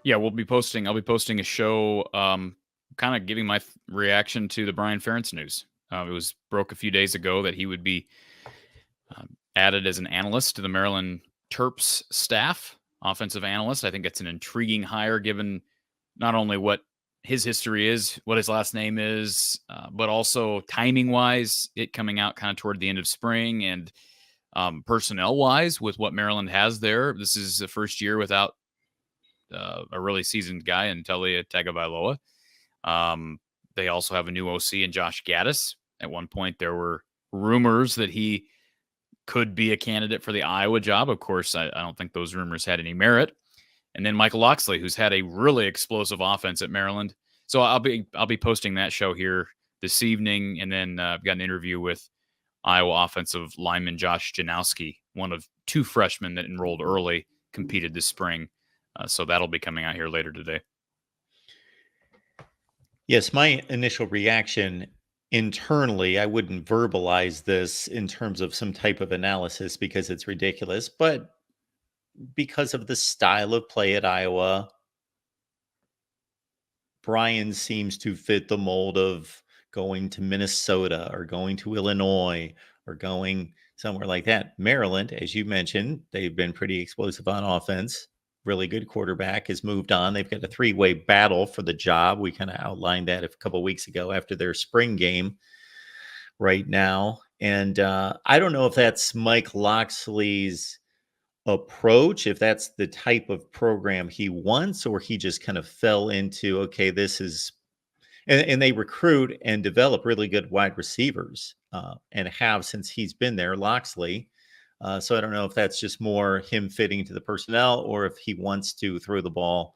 Yeah, I'll be posting a show, kind of giving my reaction to the Brian Ferentz news. It was broke a few days ago that he would be added as an analyst to the Maryland Terps staff, offensive analyst. I think that's an intriguing hire given not only what his history is, what his last name is, but also timing wise, it coming out kind of toward the end of spring and personnel wise with what Maryland has there. This is the first year without a really seasoned guy in Talia Tagovailoa. They also have a new OC in Josh Gaddis. At one point, there were rumors that he could be a candidate for the Iowa job. Of course, I don't think those rumors had any merit. And then Michael Locksley, who's had a really explosive offense at Maryland. So I'll be posting that show here this evening, and then I've got an interview with Iowa offensive lineman Josh Janowski, one of two freshmen that enrolled early, competed this spring. So that'll be coming out here later today. Yes, my initial reaction internally, I wouldn't verbalize this in terms of some type of analysis because it's ridiculous, but because of the style of play at Iowa, Brian seems to fit the mold of going to Minnesota or going to Illinois or going somewhere like that. Maryland, as you mentioned, they've been pretty explosive on offense. Really good quarterback has moved on. They've got a three-way battle for the job. We kind of outlined that a couple of weeks ago after their spring game right now. And I don't know if that's Mike Locksley's approach, if that's the type of program he wants, or he just kind of fell into, okay, this is, and they recruit and develop really good wide receivers and have since he's been there, Locksley. So I don't know if that's just more him fitting to the personnel or if he wants to throw the ball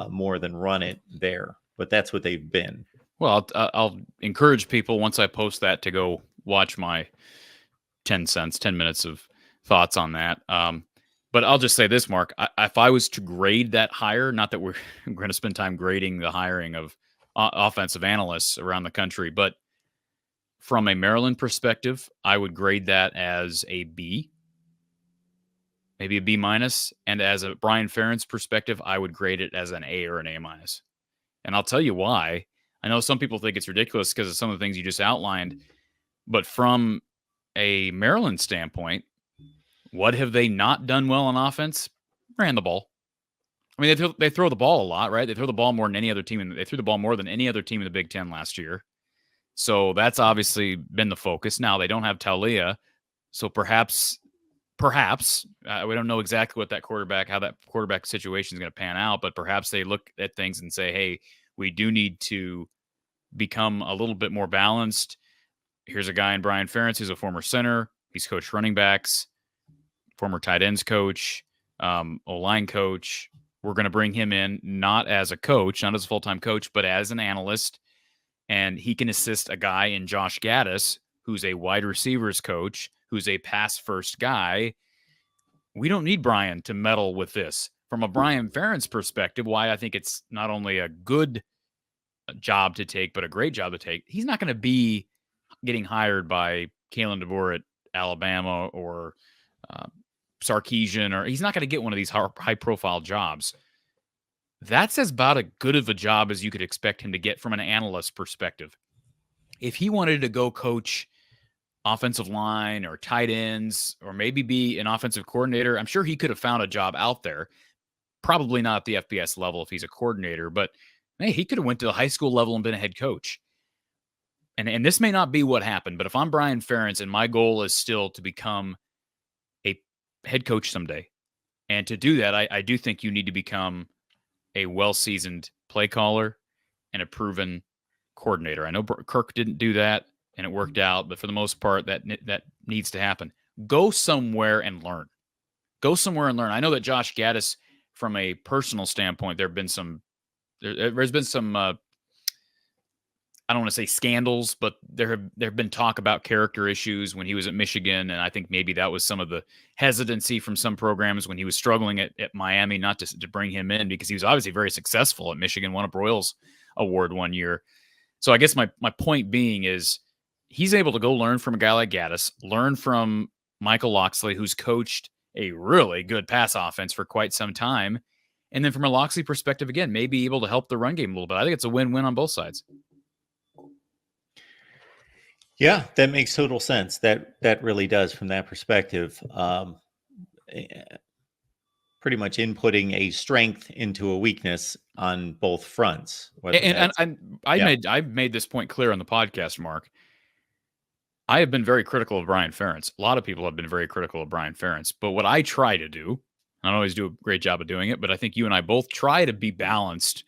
more than run it there. But that's what they've been. Well, I'll encourage people once I post that to go watch my 10 minutes of thoughts on that. But I'll just say this, Mark. If I was to grade that hire, not that we're going to spend time grading the hiring of offensive analysts around the country, but from a Maryland perspective, I would grade that as a B, maybe a B minus. And as a Brian Ferentz perspective, I would grade it as an A or an A minus. And I'll tell you why. I know some people think it's ridiculous because of some of the things you just outlined, but from a Maryland standpoint, what have they not done well on offense? Ran the ball. I mean, they throw the ball a lot, right? They throw the ball more than any other team. They threw the ball more than any other team in the Big Ten last year. So that's obviously been the focus. Now they don't have Talia, so perhaps we don't know exactly how that quarterback situation is going to pan out, but perhaps they look at things and say, hey, we do need to become a little bit more balanced. Here's a guy in Brian Ferentz who's a former center. He's coached running backs, former tight ends coach, O-line coach. We're going to bring him in not as a coach, not as a full-time coach, but as an analyst. And he can assist a guy in Josh Gaddis, who's a wide receivers coach, who's a pass-first guy. We don't need Brian to meddle with this. From a Brian Ferentz perspective, why I think it's not only a good job to take, but a great job to take, he's not going to be getting hired by Kalen DeBoer at Alabama or Sarkisian, or he's not going to get one of these high-profile jobs. That's as about as good of a job as you could expect him to get from an analyst perspective. If he wanted to go coach offensive line or tight ends or maybe be an offensive coordinator, I'm sure he could have found a job out there. Probably not at the FBS level if he's a coordinator, but hey, he could have went to the high school level and been a head coach. And this may not be what happened, but if I'm Brian Ferentz and my goal is still to become a head coach someday, and to do that, I do think you need to become a well-seasoned play caller and a proven coordinator. I know Kirk didn't do that, and it worked out, but for the most part, that needs to happen. Go somewhere and learn. Go somewhere and learn. I know that Josh Gaddis, from a personal standpoint, there's been some I don't want to say scandals, but there have been talk about character issues when he was at Michigan, and I think maybe that was some of the hesitancy from some programs when he was struggling at Miami, not to bring him in because he was obviously very successful at Michigan, won a Broyles Award one year. So I guess my point being is he's able to go learn from a guy like Gaddis, learn from Michael Locksley, who's coached a really good pass offense for quite some time, And then from a Loxley perspective, again, maybe able to help the run game a little bit. I think it's a win-win on both sides. Yeah, that makes total sense. That really does from that perspective. Pretty much inputting a strength into a weakness on both fronts. Whether And that's I made this point clear on the podcast, Mark. I have been very critical of Brian Ferentz. A lot of people have been very critical of Brian Ferentz. But what I try to do, I don't always do a great job of doing it, but I think you and I both try to be balanced,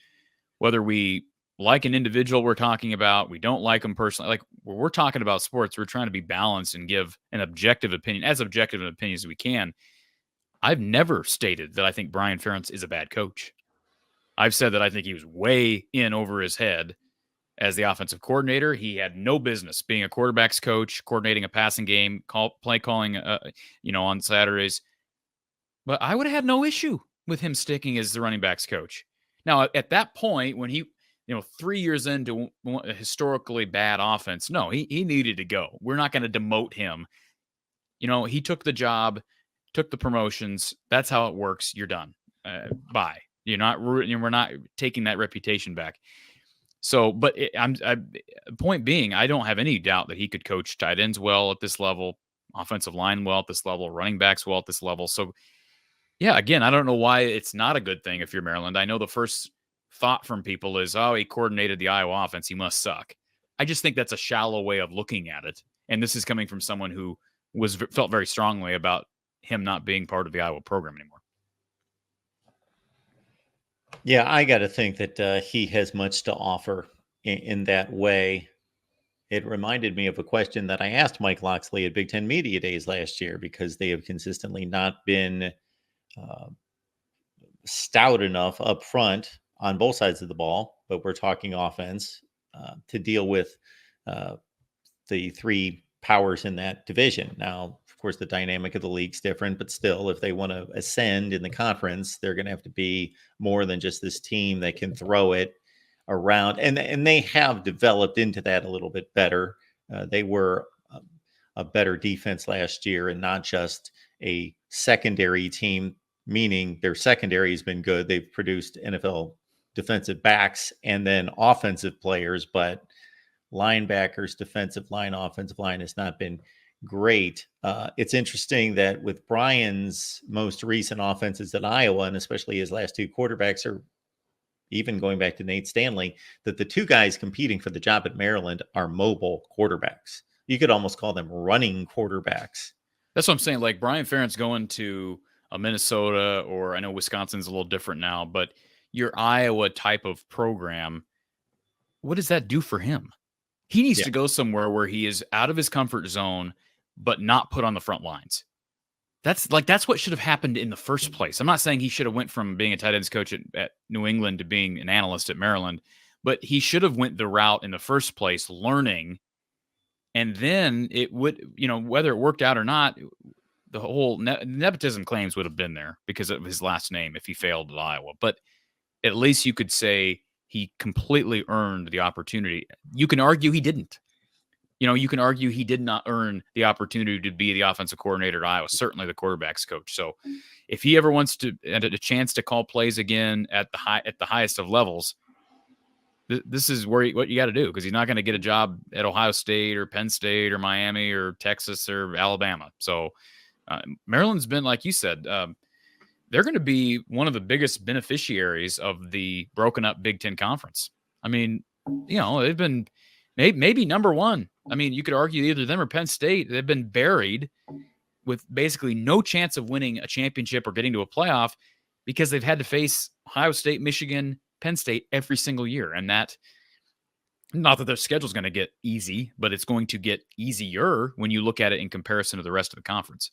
whether we like an individual we're talking about, we don't like them personally. Like when we're talking about sports, we're trying to be balanced and give an objective opinion, as objective an opinion as we can. I've never stated that I think Brian Ferentz is a bad coach. I've said that I think he was way in over his head as the offensive coordinator. He had no business being a quarterback's coach, coordinating a passing game, play calling, on Saturdays. But I would have had no issue with him sticking as the running backs coach. Now, at that point, when he, 3 years into a historically bad offense, no, he needed to go. We're not going to demote him. He took the job, took the promotions. That's how it works. You're done. Bye. We're not taking that reputation back. So, but point being, I don't have any doubt that he could coach tight ends well at this level, offensive line well at this level, running backs well at this level. So, yeah, again, I don't know why it's not a good thing if you're Maryland. I know the first thought from people is, oh, he coordinated the Iowa offense, he must suck. I just think that's a shallow way of looking at it. And this is coming from someone who felt very strongly about him not being part of the Iowa program anymore. Yeah, I got to think that he has much to offer in that way. It reminded me of a question that I asked Mike Loxley at Big Ten Media Days last year, because they have consistently not been stout enough up front on both sides of the ball, but we're talking offense, to deal with the three powers in that division. Now, of course, the dynamic of the league's different, but still, if they want to ascend in the conference, they're going to have to be more than just this team that can throw it around. And they have developed into that a little bit better. They were a better defense last year and not just a secondary team, meaning their secondary has been good. They've produced NFL defensive backs and then offensive players, but linebackers, defensive line, offensive line has not been great. It's interesting that with Brian's most recent offenses at Iowa, and especially his last two quarterbacks, are even going back to Nate Stanley, that the two guys competing for the job at Maryland are mobile quarterbacks. You could almost call them running quarterbacks. That's what I'm saying. Like Brian Ferentz going to a Minnesota, or I know Wisconsin's a little different now, but your Iowa type of program, what does that do for him? He needs to go somewhere where he is out of his comfort zone, but not put on the front lines. That's what should have happened in the first place. I'm not saying he should have went from being a tight ends coach at New England to being an analyst at Maryland, but he should have went the route in the first place, learning, and then it would, whether it worked out or not, the whole nepotism claims would have been there because of his last name if he failed at Iowa. But at least you could say he completely earned the opportunity. You can argue he didn't. You can argue he did not earn the opportunity to be the offensive coordinator at Iowa, certainly the quarterback's coach. So if he ever wants to get a chance to call plays again at the highest of levels, this is what you got to do, because he's not going to get a job at Ohio State or Penn State or Miami or Texas or Alabama. So Maryland's been, like you said, they're going to be one of the biggest beneficiaries of the broken up Big Ten Conference. I mean, they've been maybe number one. I mean, you could argue either them or Penn State. They've been buried with basically no chance of winning a championship or getting to a playoff because they've had to face Ohio State, Michigan, Penn State every single year. And that, not that their schedule's going to get easy, but it's going to get easier when you look at it in comparison to the rest of the conference.